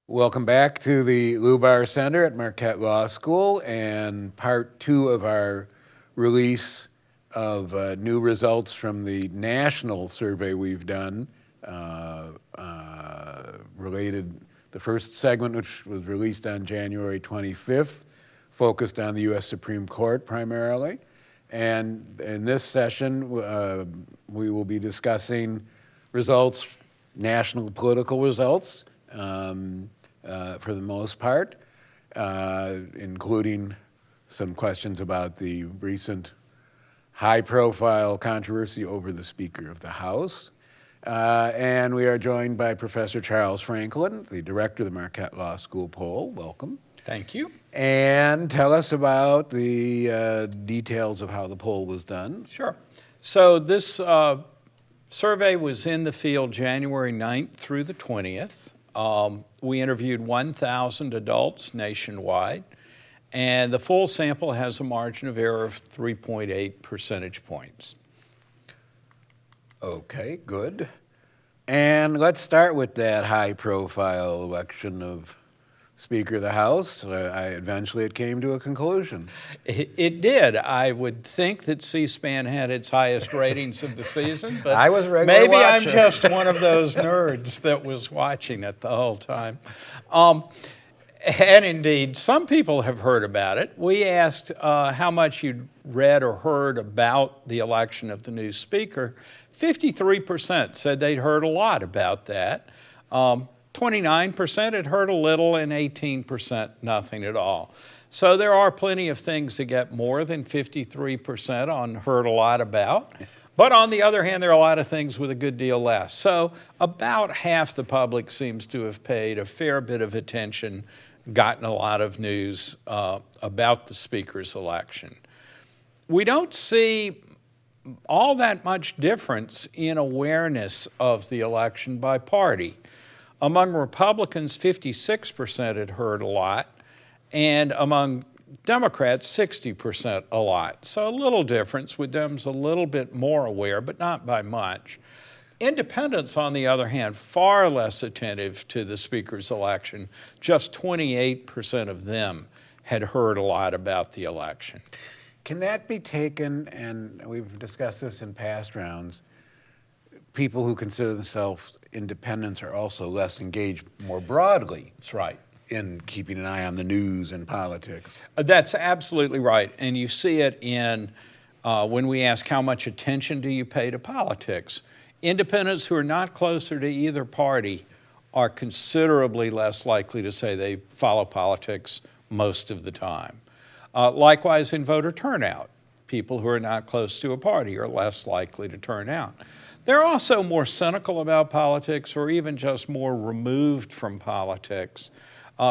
Welcome back to the Lubar Center at Marquette Law School and part two of our release of new results from the national survey we've done related, the first segment, which was released on January 25th, focused on the U.S. Supreme Court primarily. And in this session, we will be discussing results, national political results, for the most part, including some questions about the recent high-profile controversy over the Speaker of the House. And we are joined by Professor Charles Franklin, the director of the Marquette Law School Poll. Welcome. Thank you. And tell us about the details of how the poll was done. Sure. So this survey was in the field January 9th through the 20th. We interviewed 1,000 adults nationwide, and the full sample has a margin of error of 3.8 percentage points. Okay, good. And let's start with that high-profile election of Speaker of the House. Eventually it came to a conclusion. It did. I would think that C-SPAN had its highest ratings of the season, but I was a regular maybe watcher. I'm just one of those nerds that was watching it the whole time. And indeed, some people have heard about it. We asked how much you'd read or heard about the election of the new Speaker. 53% said they'd heard a lot about that. 29% had heard a little, and 18% nothing at all. So there are plenty of things that get more than 53% on heard a lot about. But on the other hand, there are a lot of things with a good deal less. So about half the public seems to have paid a fair bit of attention, gotten a lot of news about the Speaker's election. We don't see all that much difference in awareness of the election by party. Among Republicans, 56% had heard a lot, and among Democrats, 60% a lot. So a little difference, with Dems a little bit more aware, but not by much. Independents, on the other hand, far less attentive to the Speaker's election. Just 28% of them had heard a lot about the election. Can that be taken, and we've discussed this in past rounds, people who consider themselves independents are also less engaged more broadly. That's right. In keeping an eye on the news and politics. That's absolutely right. And you see it in when we ask how much attention do you pay to politics. Independents who are not closer to either party are considerably less likely to say they follow politics most of the time. Likewise in voter turnout, people who are not close to a party are less likely to turn out. They're also more cynical about politics, or even just more removed from politics.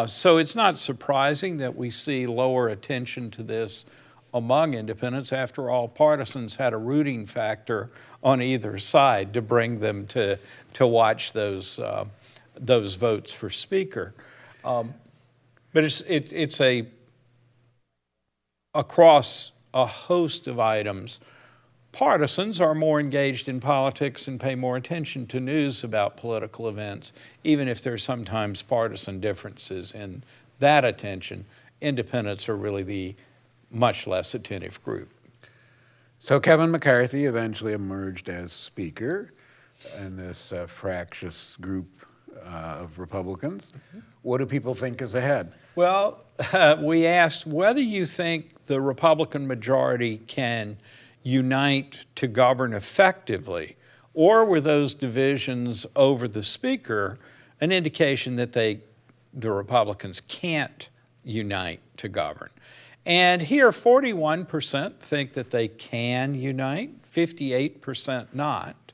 So it's not surprising that we see lower attention to this among independents. After all, partisans had a rooting factor on either side to bring them to watch those votes for Speaker. But it's across a host of items. Partisans are more engaged in politics and pay more attention to news about political events, even if there's sometimes partisan differences in that attention. Independents are really the much less attentive group. So Kevin McCarthy eventually emerged as Speaker in this fractious group of Republicans. Mm-hmm. What do people think is ahead? Well, we asked whether you think the Republican majority can unite to govern effectively, or were those divisions over the Speaker an indication that the Republicans can't unite to govern? And here, 41% think that they can unite, 58% not.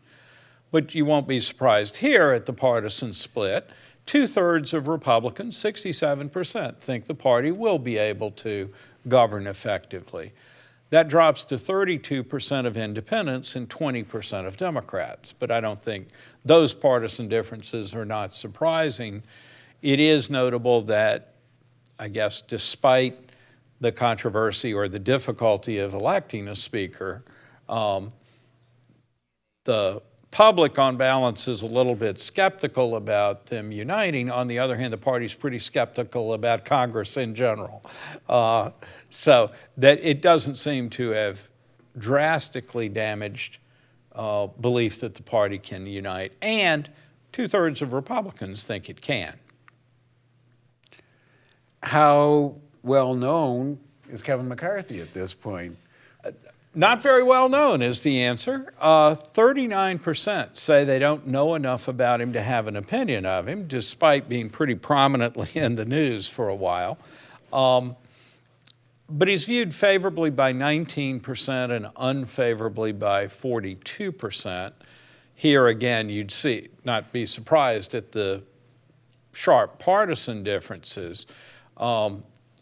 But you won't be surprised here at the partisan split. 2/3 of Republicans, 67%, think the party will be able to govern effectively. That drops to 32% of independents and 20% of Democrats. But I don't think those partisan differences are not surprising. It is notable that, I guess, despite the controversy or the difficulty of electing a Speaker, the public, on balance, is a little bit skeptical about them uniting. On the other hand, the party's pretty skeptical about Congress in general. So that it doesn't seem to have drastically damaged belief that the party can unite. And 2/3 of Republicans think it can. How well known is Kevin McCarthy at this point? Not very well known is the answer. 39% say they don't know enough about him to have an opinion of him, despite being pretty prominently in the news for a while. But he's viewed favorably by 19% and unfavorably by 42%. Here again, you'd not be surprised at the sharp partisan differences.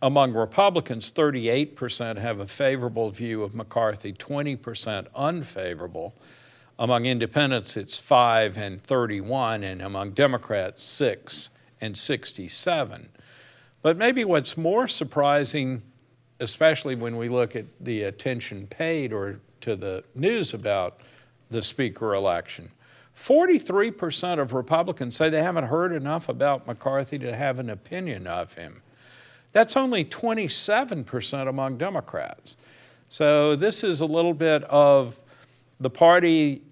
Among Republicans, 38% have a favorable view of McCarthy, 20% unfavorable. Among independents, it's 5 and 31, and among Democrats, 6 and 67. But maybe what's more surprising, especially when we look at the attention paid to the news about the Speaker election, 43% of Republicans say they haven't heard enough about McCarthy to have an opinion of him. That's only 27% among Democrats. So this is a little bit of the party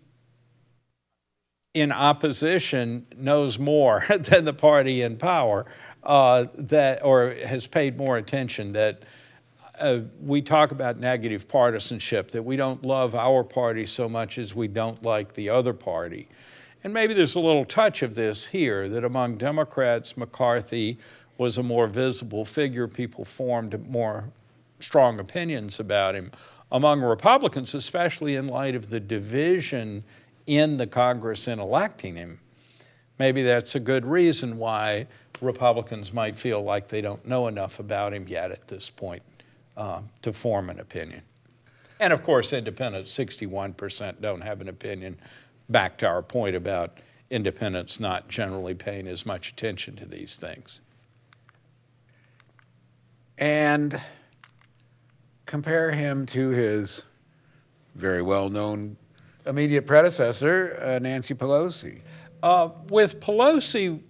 in opposition knows more than the party in power, or has paid more attention. That we talk about negative partisanship, that we don't love our party so much as we don't like the other party. And maybe there's a little touch of this here, that among Democrats, McCarthy was a more visible figure. People formed more strong opinions about him. Among Republicans, especially in light of the division in the Congress in electing him, maybe that's a good reason why Republicans might feel like they don't know enough about him yet at this point to form an opinion. And of course, independents, 61% don't have an opinion. Back to our point about independents not generally paying as much attention to these things. And compare him to his very well-known immediate predecessor, Nancy Pelosi. With Pelosi,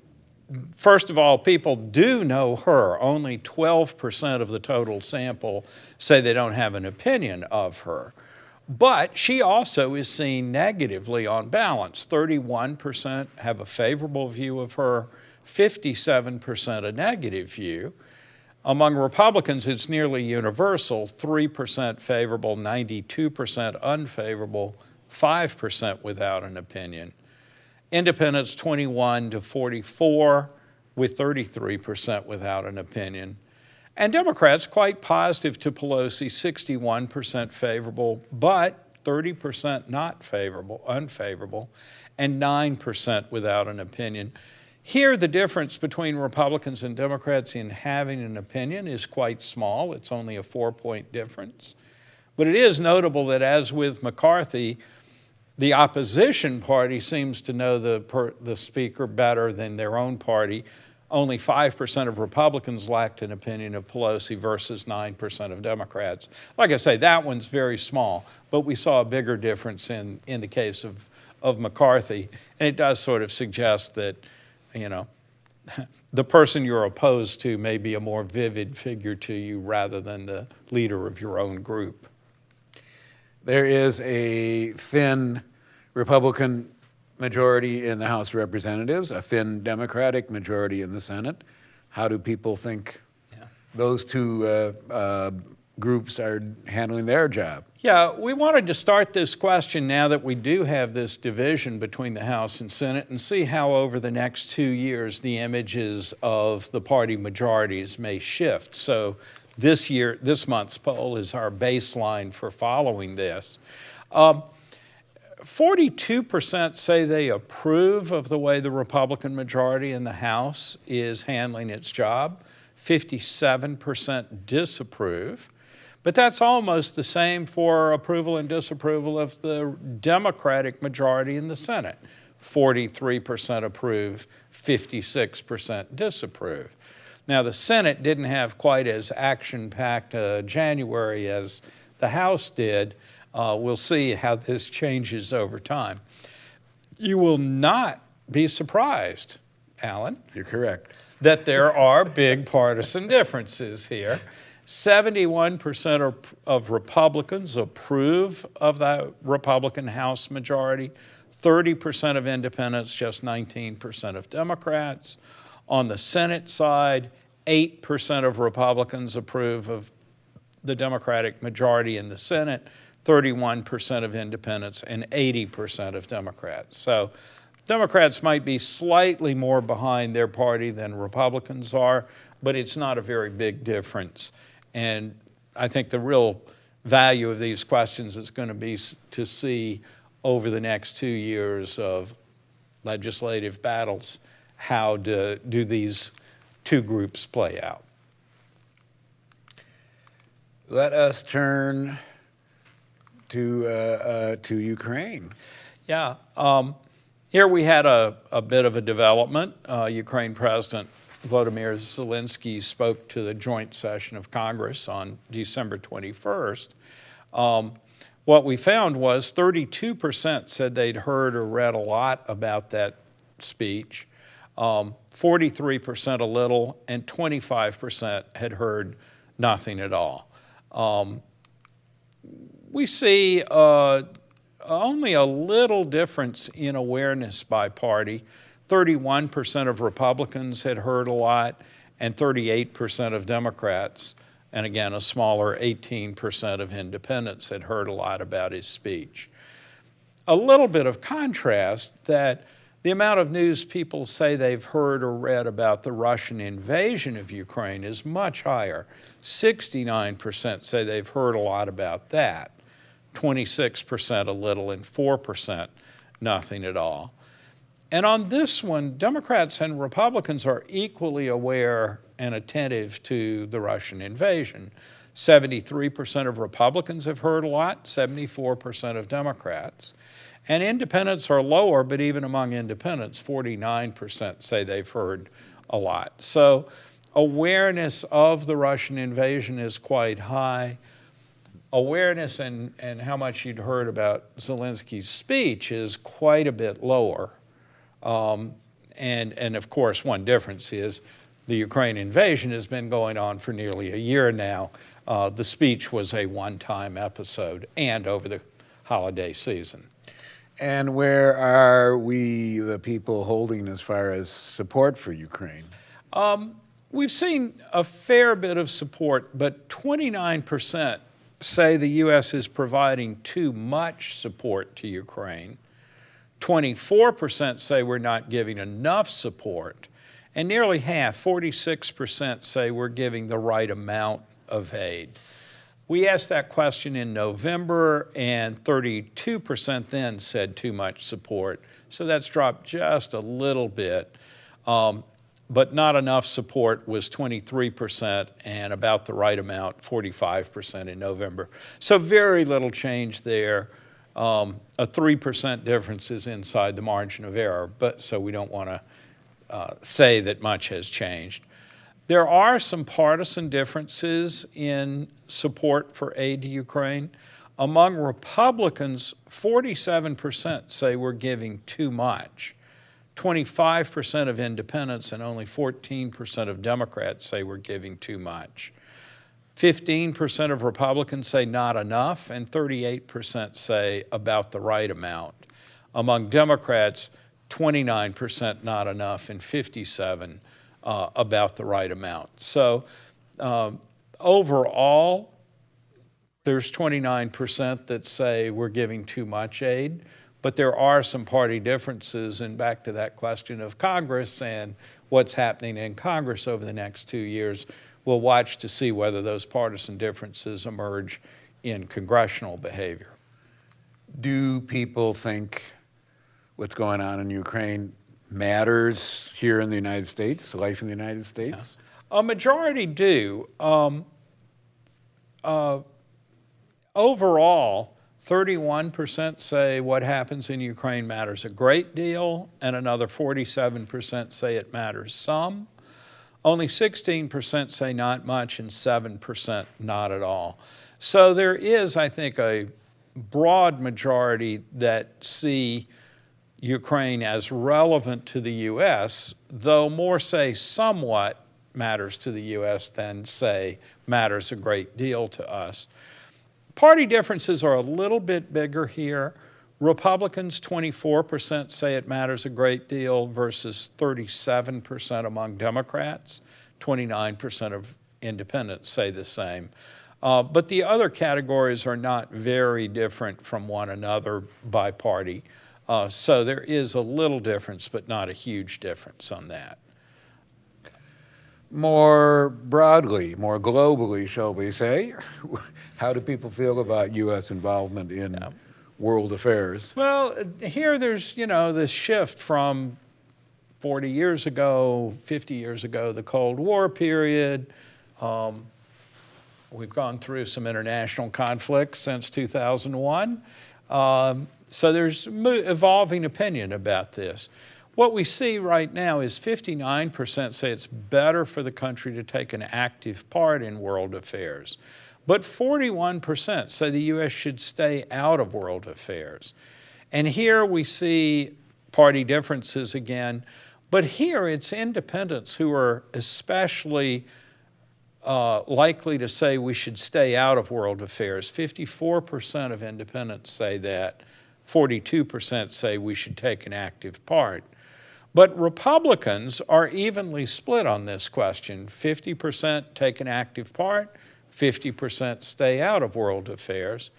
first of all, people do know her. Only 12% of the total sample say they don't have an opinion of her. But she also is seen negatively on balance. 31% have a favorable view of her, 57% a negative view. Among Republicans, it's nearly universal, 3% favorable, 92% unfavorable, 5% without an opinion. Independents, 21 to 44, with 33% without an opinion. And Democrats, quite positive to Pelosi, 61% favorable, but 30% not favorable, unfavorable, and 9% without an opinion. Here, the difference between Republicans and Democrats in having an opinion is quite small. It's only a 4-point difference. But it is notable that, as with McCarthy, the opposition party seems to know the speaker better than their own party. Only 5% of Republicans lacked an opinion of Pelosi versus 9% of Democrats. Like I say, that one's very small, but we saw a bigger difference in the case of McCarthy. And it does sort of suggest that, you know, the person you're opposed to may be a more vivid figure to you rather than the leader of your own group. There is a thin Republican majority in the House of Representatives, a thin Democratic majority in the Senate. How do people think those two groups are handling their job? Yeah, we wanted to start this question now that we do have this division between the House and Senate, and see how over the next 2 years the images of the party majorities may shift. So this month's poll is our baseline for following this. 42% say they approve of the way the Republican majority in the House is handling its job. 57% disapprove. But that's almost the same for approval and disapproval of the Democratic majority in the Senate. 43% approve, 56% disapprove. Now, the Senate didn't have quite as action-packed a January as the House did. We'll see how this changes over time. you will not be surprised, Alan, You're correct. that there are big partisan differences here. 71% of Republicans approve of the Republican House majority, 30% of independents, just 19% of Democrats. On the Senate side, 8% of Republicans approve of the Democratic majority in the Senate, 31% of independents, and 80% of Democrats. So Democrats might be slightly more behind their party than Republicans are, but it's not a very big difference. And I think the real value of these questions is going to be to see over the next 2 years of legislative battles, how do these two groups play out. Let us turn to Ukraine. Yeah, here we had a bit of a development. Ukraine President Volodymyr Zelensky spoke to the joint session of Congress on December 21st. What we found was 32% said they'd heard or read a lot about that speech, 43% a little, and 25% had heard nothing at all. We see only a little difference in awareness by party. 31% of Republicans had heard a lot, and 38% of Democrats, and again, a smaller 18% of independents had heard a lot about his speech. A little bit of contrast that the amount of news people say they've heard or read about the Russian invasion of Ukraine is much higher. 69% say they've heard a lot about that, 26% a little, and 4% nothing at all. And on this one, Democrats and Republicans are equally aware and attentive to the Russian invasion. 73% of Republicans have heard a lot, 74% of Democrats. And independents are lower, but even among independents, 49% say they've heard a lot. So awareness of the Russian invasion is quite high. Awareness and how much you'd heard about Zelensky's speech is quite a bit lower. And of course, one difference is the Ukraine invasion has been going on for nearly a year now. The speech was a one-time episode and over the holiday season. And where are we, the people, holding as far as support for Ukraine? We've seen a fair bit of support, but 29% say the U.S. is providing too much support to Ukraine. 24% say we're not giving enough support. And nearly half, 46%, say we're giving the right amount of aid. We asked that question in November, and 32% then said too much support. So that's dropped just a little bit. But not enough support was 23%, and about the right amount, 45% in November. So very little change there. A 3% difference is inside the margin of error, but so we don't want to say that much has changed. There are some partisan differences in support for aid to Ukraine. Among Republicans, 47% say we're giving too much. 25% of independents and only 14% of Democrats say we're giving too much. 15% of Republicans say not enough, and 38% say about the right amount. Among Democrats, 29% not enough, and 57% about the right amount. So overall, there's 29% that say we're giving too much aid, but there are some party differences, and back to that question of Congress and what's happening in Congress over the next 2 years, we'll watch to see whether those partisan differences emerge in congressional behavior. Do people think what's going on in Ukraine matters here in the United States, life in the United States? Yeah. A majority do. Overall, 31% say what happens in Ukraine matters a great deal, and another 47% say it matters some. Only 16% say not much, and 7% not at all. So there is, I think, a broad majority that see Ukraine as relevant to the U.S., though more say somewhat matters to the U.S. than say matters a great deal to us. Party differences are a little bit bigger here. Republicans, 24% say it matters a great deal versus 37% among Democrats. 29% of independents say the same. But the other categories are not very different from one another by party. So there is a little difference, but not a huge difference on that. More broadly, more globally, shall we say, how do people feel about U.S. involvement in world affairs? Well, here there's, this shift from 40 years ago, 50 years ago, the Cold War period. We've gone through some international conflicts since 2001. So there's evolving opinion about this. What we see right now is 59% say it's better for the country to take an active part in world affairs. But 41% say the U.S. should stay out of world affairs. And here we see party differences again. But here it's independents who are especially likely to say we should stay out of world affairs. 54% of independents say that. 42% say we should take an active part. But Republicans are evenly split on this question. 50% take an active part, 50% stay out of world affairs.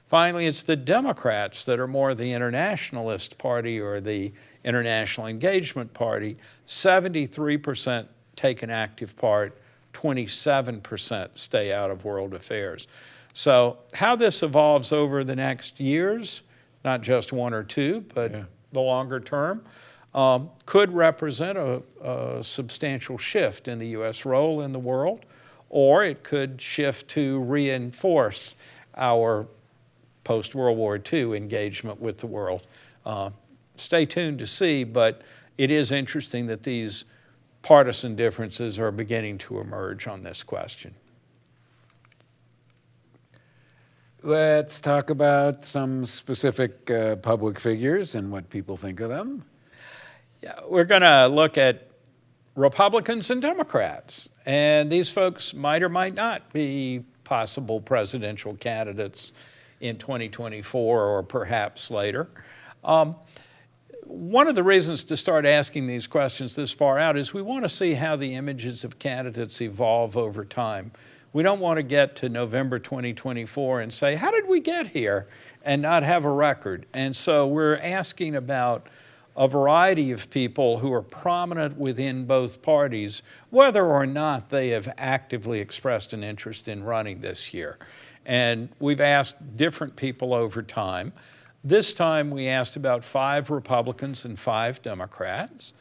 Finally, it's the Democrats that are more the internationalist party or the international engagement party. 73% take an active part, 27% stay out of world affairs. So how this evolves over the next years, not just one or two, but the longer term, could represent a substantial shift in the U.S. role in the world, or it could shift to reinforce our post-World War II engagement with the world. Stay tuned to see, but it is interesting that these partisan differences are beginning to emerge on this question. Let's talk about some specific public figures and what people think of them. Yeah, we're going to look at Republicans and Democrats, and these folks might or might not be possible presidential candidates in 2024 or perhaps later. One of the reasons to start asking these questions this far out is we want to see how the images of candidates evolve over time. We don't want to get to November 2024 and say, how did we get here, and not have a record. And so we're asking about a variety of people who are prominent within both parties, whether or not they have actively expressed an interest in running this year. And we've asked different people over time. This time we asked about 5 Republicans and 5 Democrats.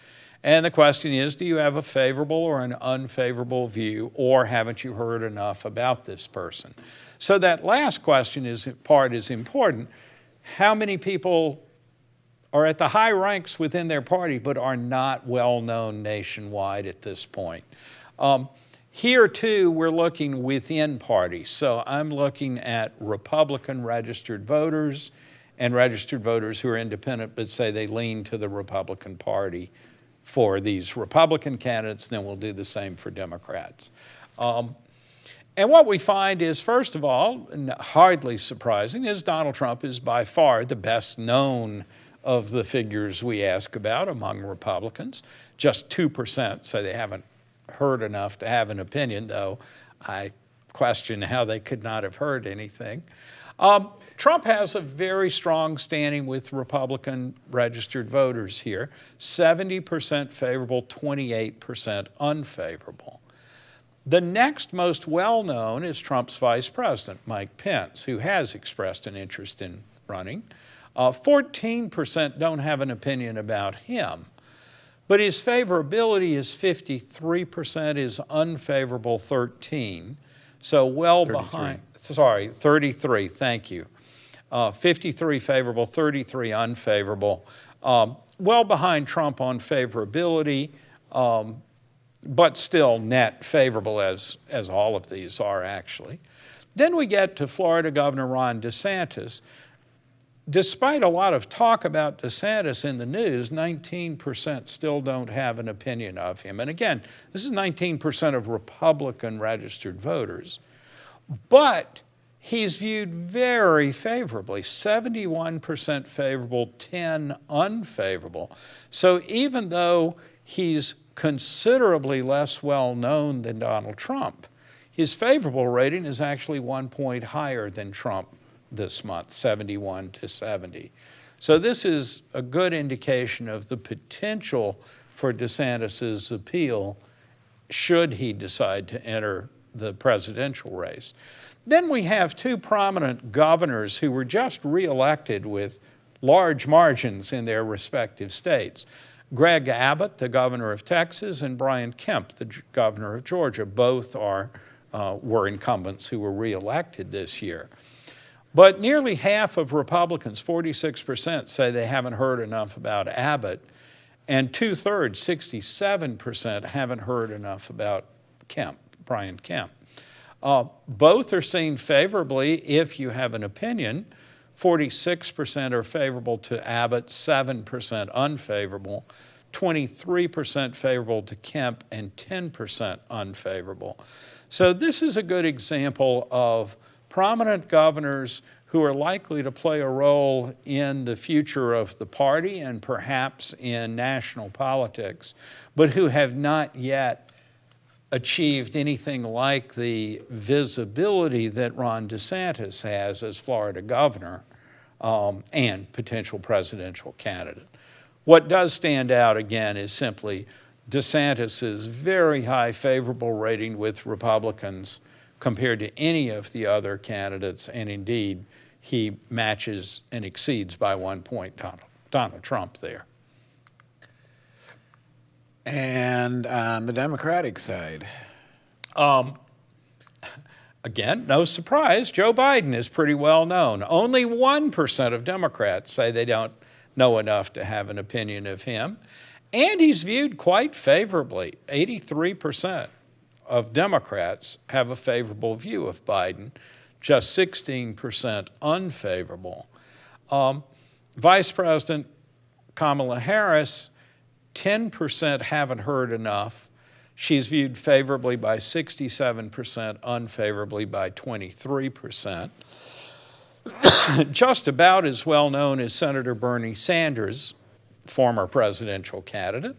And the question is, do you have a favorable or an unfavorable view, or haven't you heard enough about this person? So that last question is important. How many people are at the high ranks within their party but are not well known nationwide at this point? Here too, we're looking within parties. So I'm looking at Republican registered voters and registered voters who are independent but say they lean to the Republican Party for these Republican candidates, then we'll do the same for Democrats. And what we find is, first of all, hardly surprising, is Donald Trump is by far the best known of the figures we ask about among Republicans. Just 2% say they haven't heard enough to have an opinion, though I question how they could not have heard anything. Trump has a very strong standing with Republican registered voters here. 70% favorable, 28% unfavorable. The next most well-known is Trump's vice president, Mike Pence, who has expressed an interest in running. 14% don't have an opinion about him. But his favorability is 53%, his unfavorable 13%. So well 33. Behind, sorry, 33, thank you. 53 favorable, 33 unfavorable. Well behind Trump on favorability, but still net favorable as all of these are actually. Then we get to Florida Governor Ron DeSantis. despite a lot of talk about DeSantis in the news, 19% still don't have an opinion of him. And again, this is 19% of Republican registered voters. But he's viewed very favorably, 71% favorable, 10 unfavorable. So even though he's considerably less well known than Donald Trump, his favorable rating is actually 1 point higher than Trump this month, 71 to 70. So this is a good indication of the potential for DeSantis's appeal should he decide to enter the presidential race. Then we have two prominent governors who were just reelected with large margins in their respective states. Greg Abbott, the governor of Texas, and Brian Kemp, the governor of Georgia. Both were incumbents who were reelected this year. But nearly half of Republicans, 46%, say they haven't heard enough about Abbott, and 2/3, 67%, haven't heard enough about Kemp, Brian Kemp. Both are seen favorably if you have an opinion. 46% are favorable to Abbott, 7% unfavorable, 23% favorable to Kemp, and 10% unfavorable. So this is a good example of prominent governors who are likely to play a role in the future of the party and perhaps in national politics, but who have not yet achieved anything like the visibility that Ron DeSantis has as Florida governor and potential presidential candidate. What does stand out, again, is simply DeSantis's very high favorable rating with Republicans compared to any of the other candidates, and indeed, he matches and exceeds by 1 point Donald Trump there. And on the Democratic side? Again, no surprise, Joe Biden is pretty well known. Only 1% of Democrats say they don't know enough to have an opinion of him. And he's viewed quite favorably. 83% of Democrats have a favorable view of Biden, just 16% unfavorable. Vice President Kamala Harris, 10% haven't heard enough. She's viewed favorably by 67%, unfavorably by 23%. Just about as well known as Senator Bernie Sanders, former presidential candidate.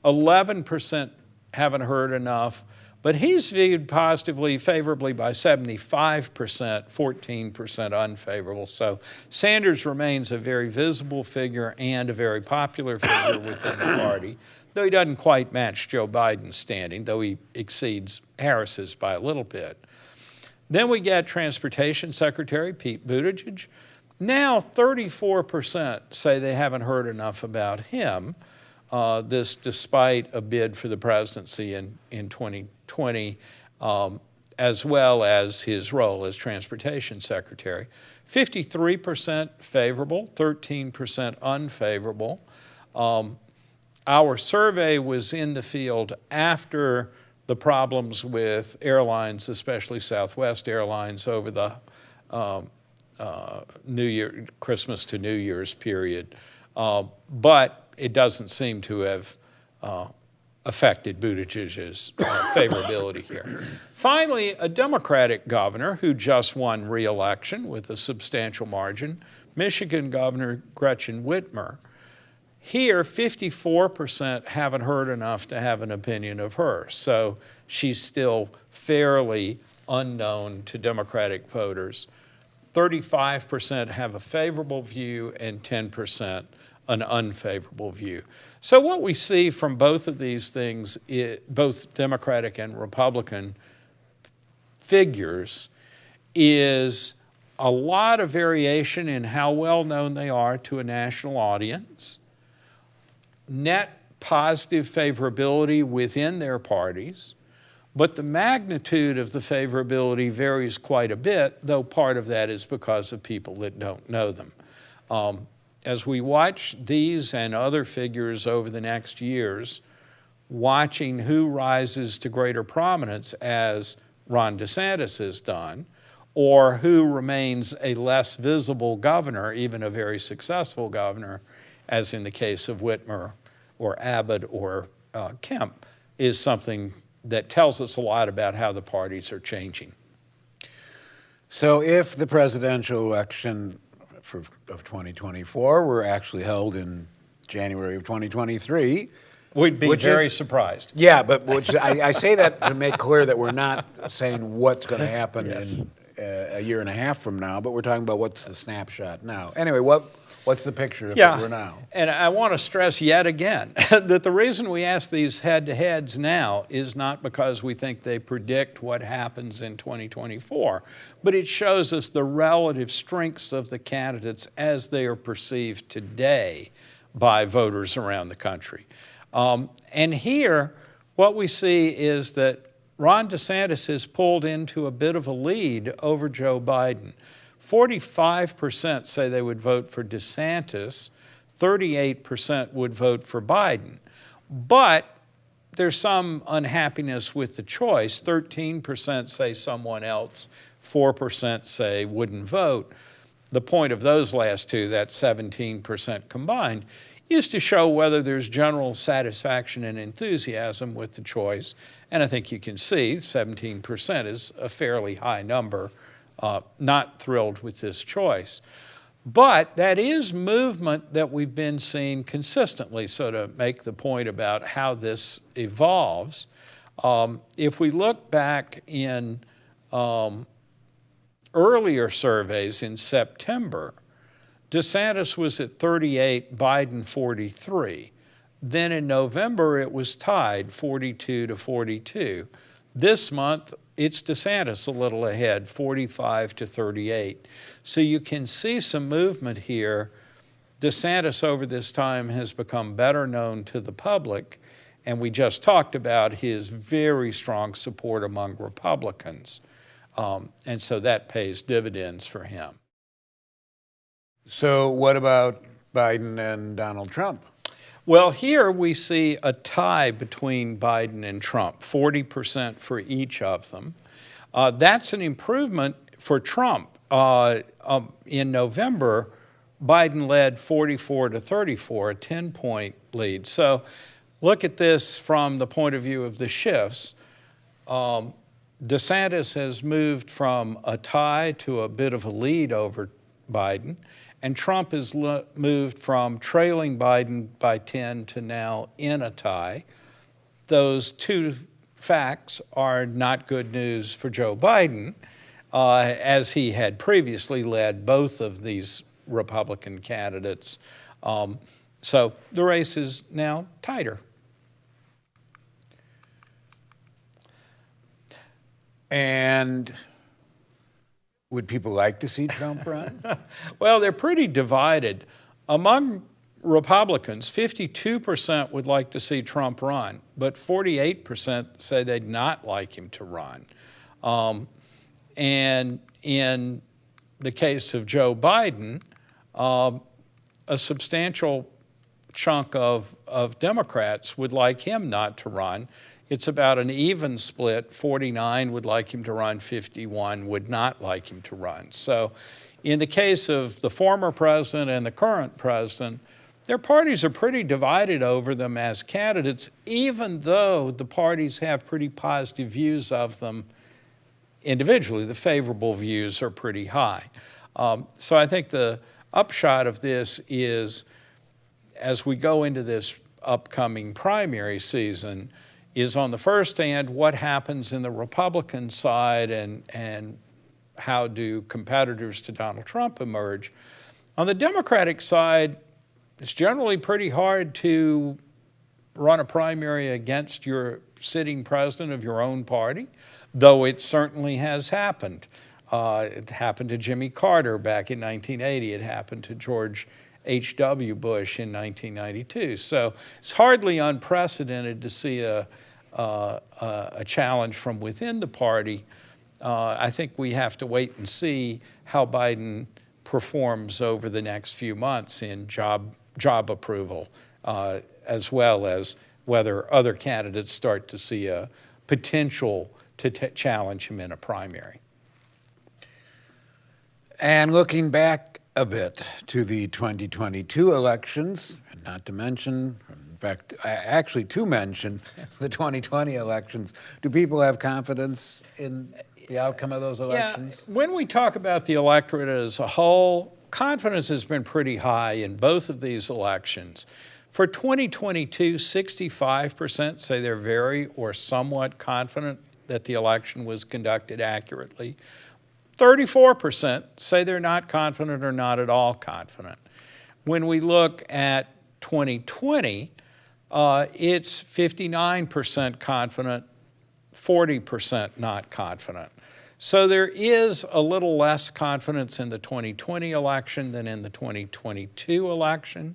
11% haven't heard enough, but he's viewed positively, favorably by 75%, 14% unfavorable. So Sanders remains a very visible figure and a very popular figure within the party, though he doesn't quite match Joe Biden's standing, though he exceeds Harris's by a little bit. Then we get Transportation Secretary Pete Buttigieg. Now 34% say they haven't heard enough about him, this despite a bid for the presidency in 2020, as well as his role as Transportation Secretary. 53% favorable, 13% unfavorable. Our survey was in the field after the problems with airlines, especially Southwest Airlines, over the Christmas to New Year's period. But it doesn't seem to have affected Buttigieg's favorability here. Finally, a Democratic governor who just won re-election with a substantial margin, Michigan Governor Gretchen Whitmer. Here, 54% haven't heard enough to have an opinion of her, so she's still fairly unknown to Democratic voters. 35% have a favorable view and 10% an unfavorable view. So what we see from both of these things, both Democratic and Republican figures, is a lot of variation in how well known they are to a national audience, net positive favorability within their parties, but the magnitude of the favorability varies quite a bit, though part of that is because of people that don't know them. As we watch these and other figures over the next years, watching who rises to greater prominence as Ron DeSantis has done, or who remains a less visible governor, even a very successful governor, as in the case of Whitmer or Abbott or Kemp, is something that tells us a lot about how the parties are changing. So if the presidential election of 2024 were actually held in January of 2023, we'd be very surprised. Yeah, but I say that to make clear that we're not saying what's going to happen in a year and a half from now, but we're talking about what's the snapshot now. Anyway, what's the picture of it we're now? And I want to stress yet again that the reason we ask these head-to-heads now is not because we think they predict what happens in 2024, but it shows us the relative strengths of the candidates as they are perceived today by voters around the country. And here, what we see is that Ron DeSantis is pulled into a bit of a lead over Joe Biden. 45% say they would vote for DeSantis, 38% would vote for Biden. But there's some unhappiness with the choice. 13% say someone else, 4% say wouldn't vote. The point of those last two, that 17% combined, is to show whether there's general satisfaction and enthusiasm with the choice. And I think you can see 17% is a fairly high number, not thrilled with this choice. But that is movement that we've been seeing consistently. So to make the point about how this evolves, if we look back in earlier surveys in September, DeSantis was at 38, Biden 43. Then in November, it was tied 42 to 42. This month, it's DeSantis a little ahead, 45 to 38. So you can see some movement here. DeSantis over this time has become better known to the public, and we just talked about his very strong support among Republicans. And so that pays dividends for him. So what about Biden and Donald Trump? Well, here we see a tie between Biden and Trump, 40% for each of them. That's an improvement for Trump. In November, Biden led 44 to 34, a 10-point lead. So look at this from the point of view of the shifts. DeSantis has moved from a tie to a bit of a lead over Biden, and Trump has moved from trailing Biden by 10 to now in a tie. Those two facts are not good news for Joe Biden, as he had previously led both of these Republican candidates. So the race is now tighter. And would people like to see Trump run? Well, they're pretty divided. Among Republicans, 52% would like to see Trump run, but 48% say they'd not like him to run. And in the case of Joe Biden, a substantial chunk of Democrats would like him not to run. It's about an even split. 49 would like him to run, 51 would not like him to run. So in the case of the former president and the current president, their parties are pretty divided over them as candidates, even though the parties have pretty positive views of them individually. The favorable views are pretty high. So I think the upshot of this is, as we go into this upcoming primary season, is on the first hand, what happens in the Republican side and how do competitors to Donald Trump emerge. On the Democratic side, it's generally pretty hard to run a primary against your sitting president of your own party, though it certainly has happened. It happened to Jimmy Carter back in 1980. It happened to George H.W. Bush in 1992. So it's hardly unprecedented to see a challenge from within the party. I think we have to wait and see how Biden performs over the next few months in job approval, as well as whether other candidates start to see a potential to challenge him in a primary. And looking back a bit to the 2022 elections, and not to mention, in fact, actually to mention the 2020 elections, do people have confidence in the outcome of those elections? Yeah, when we talk about the electorate as a whole, confidence has been pretty high in both of these elections. For 2022, 65% say they're very or somewhat confident that the election was conducted accurately. 34% say they're not confident or not at all confident. When we look at 2020, it's 59% confident, 40% not confident. So there is a little less confidence in the 2020 election than in the 2022 election.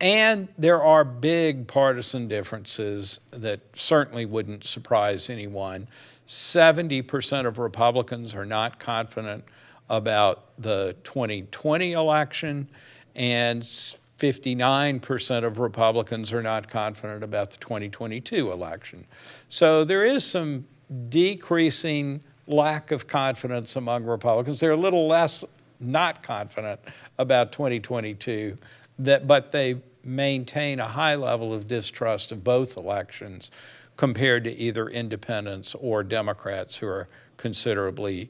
And there are big partisan differences that certainly wouldn't surprise anyone. 70% of Republicans are not confident about the 2020 election, and 59% of Republicans are not confident about the 2022 election. So there is some decreasing lack of confidence among Republicans. They're a little less not confident about 2022, but they maintain a high level of distrust of both elections compared to either independents or Democrats who are considerably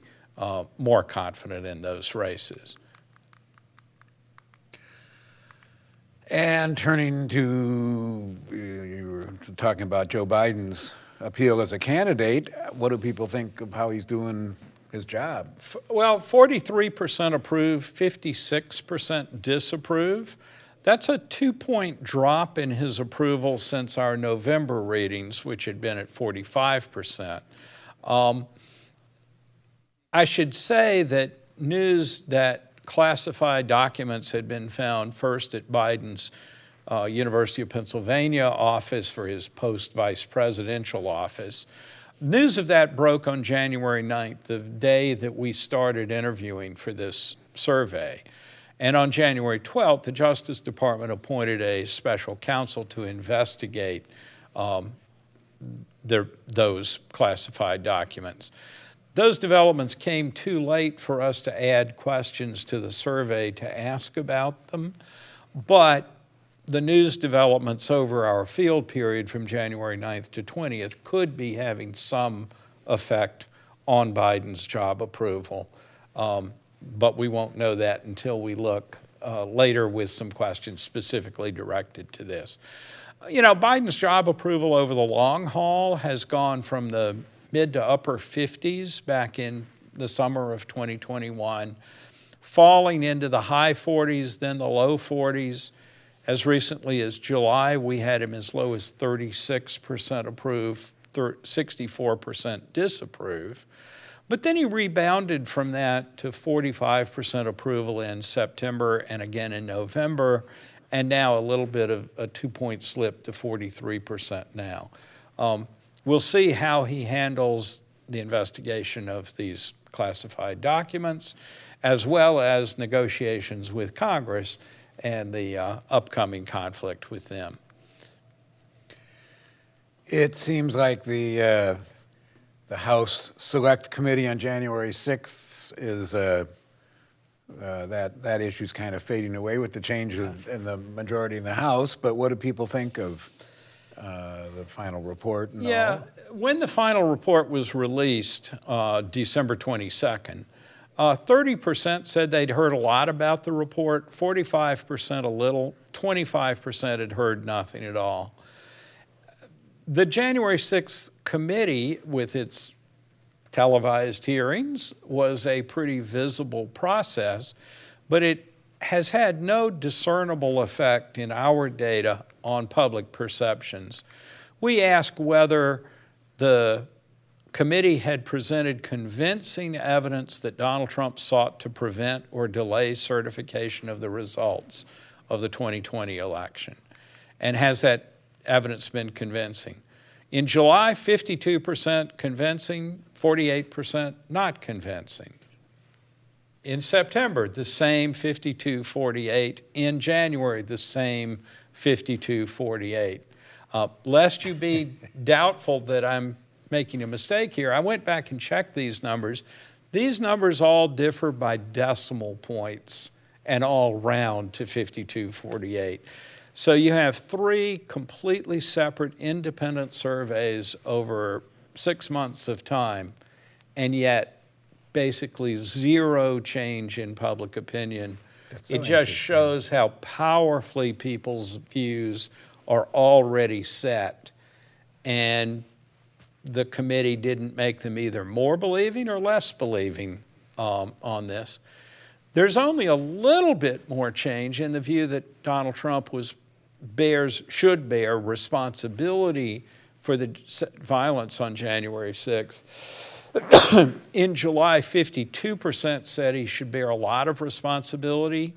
more confident in those races. And turning to, you were talking about Joe Biden's appeal as a candidate, what do people think of how he's doing his job? Well, 43% approve, 56% disapprove. That's a 2-point drop in his approval since our November ratings, which had been at 45%. I should say that news that classified documents had been found first at Biden's University of Pennsylvania office for his post-vice presidential office. News of that broke on January 9th, the day that we started interviewing for this survey. And on January 12th, the Justice Department appointed a special counsel to investigate those classified documents. Those developments came too late for us to add questions to the survey to ask about them, but the news developments over our field period from January 9th to 20th could be having some effect on Biden's job approval. But we won't know that until we look later with some questions specifically directed to this. You know, Biden's job approval over the long haul has gone from the mid to upper 50s back in the summer of 2021, falling into the high 40s, then the low 40s. As recently as July, we had him as low as 36% approve, 64% disapprove. But then he rebounded from that to 45% approval in September and again in November, and now a little bit of a 2-point slip to 43% now. We'll see how he handles the investigation of these classified documents, as well as negotiations with Congress and the upcoming conflict with them. It seems like the House Select Committee on January 6th is that issue's kind of fading away with the change in the majority in the House. But what do people think of the final report? And all? When the final report was released, December 22nd, 30% said they'd heard a lot about the report, 45% a little, 25% had heard nothing at all. The January 6th committee, with its televised hearings, was a pretty visible process, but it has had no discernible effect in our data on public perceptions. We asked whether the committee had presented convincing evidence that Donald Trump sought to prevent or delay certification of the results of the 2020 election. And has that evidence been convincing? In July, 52% convincing, 48% not convincing. In September, the same 52-48. In January, the same 52-48. Lest you be doubtful that I'm making a mistake here, I went back and checked these numbers. These numbers all differ by decimal points and all round to 52-48. So you have 3 completely separate independent surveys over 6 months of time, and yet basically 0 change in public opinion. So it just shows how powerfully people's views are already set, and the committee didn't make them either more believing or less believing on this. There's only a little bit more change in the view that Donald Trump should bear responsibility for the violence on January 6th. In July, 52% said he should bear a lot of responsibility.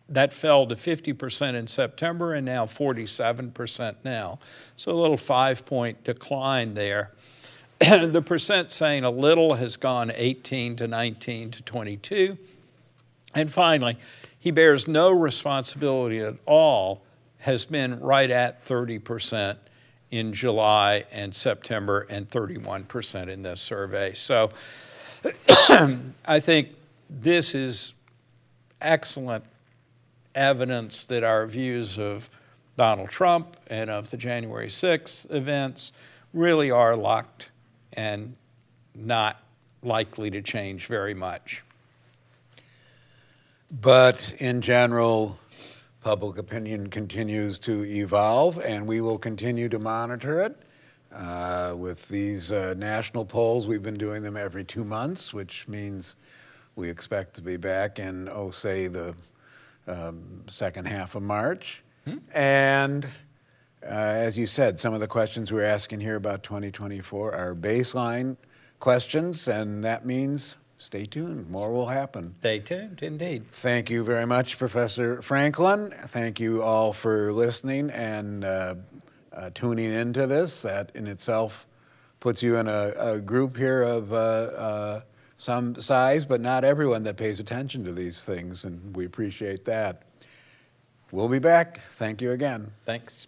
That fell to 50% in September and now 47% now. So a little 5-point decline there. The percent saying a little has gone 18 to 19 to 22. And finally, he bears no responsibility at all has been right at 30% in July and September and 31% in this survey. So I think this is excellent evidence that our views of Donald Trump and of the January 6th events really are locked and not likely to change very much. But in general, public opinion continues to evolve, and we will continue to monitor it. With these national polls, we've been doing them every 2 months, which means we expect to be back in, say, the second half of March. And as you said, some of the questions we're asking here about 2024 are baseline questions, and that means stay tuned. More will happen. Stay tuned, indeed. Thank you very much, Professor Franklin. Thank you all for listening and tuning into this. That in itself puts you in a group here of some size, but not everyone that pays attention to these things, and we appreciate that. We'll be back. Thank you again. Thanks.